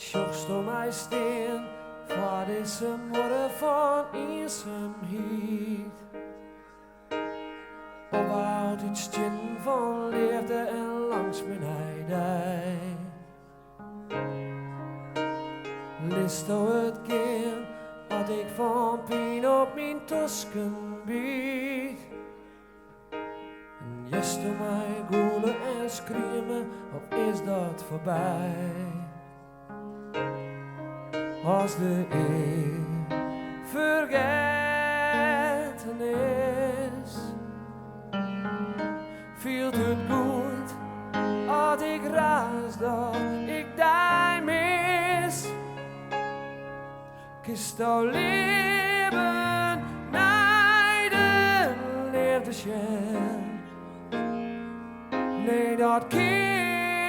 Sjochst om mij steen voor deze moeder van eenzaamheid. Opbouwt iets stin van liefde en langs mijn heidij. List het keer dat ik van pijn op mijn tosken bied. En jest om mij goelen en schreeuwen, of is dat voorbij? Als de eeuw vergeten is, viel het goed als ik raas dat ik die mis. Kist jouw leven naar de liefde schenk. Nee, dat kan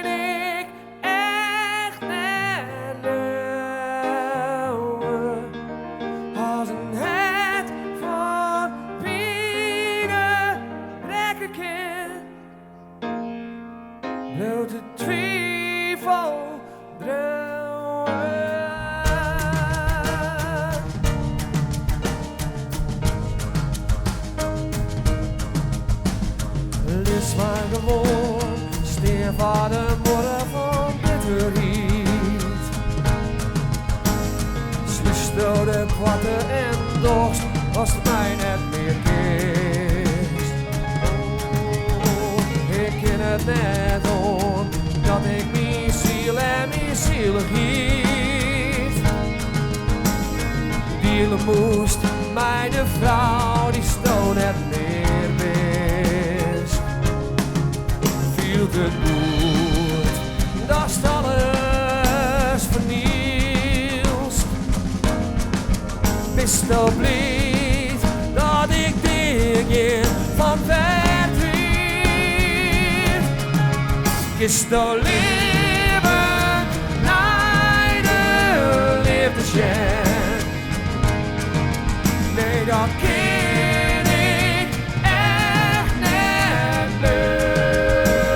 ik echt niet leeuwen. Als een het van binnen rekken kan, bloot de twijfel dromen. Lis maar gewoon, steer van de moeder van bitterheid. Sluis door de kwatte en dorst, als het mij net meer kist. Oh, ik ken het net on, dat ik mijn ziel en mijn zieligheid. Dielen moest, mijn vrouw, die stoot het meer wist. Viel het goed, dat is alles vernieuwd. Bist wel blij dat ik dingen van verdriet. Kist jouw leven naar de liefde schenk. Nee, dat kan ik echt niet leeuwen.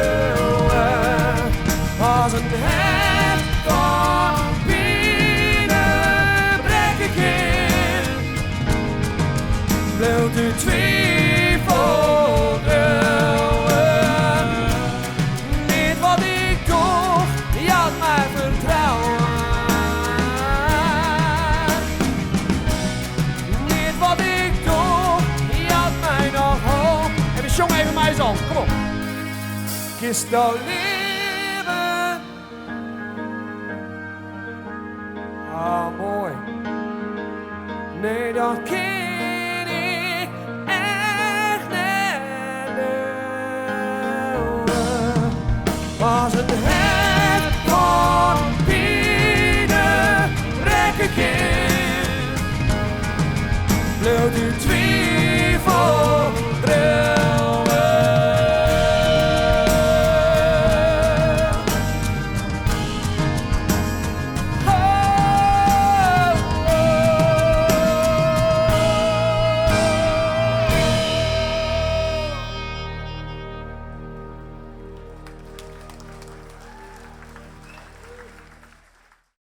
Als een het van binnen breek ik in, bloot de twijfel dromen. Niet wat ik toch, je had mij vertrouwen. Niet wat ik toch, je had mij nog hoop. En we zong even mij zo, kom op. Kist jouw leven. Ah, mooi. Nee, dat kan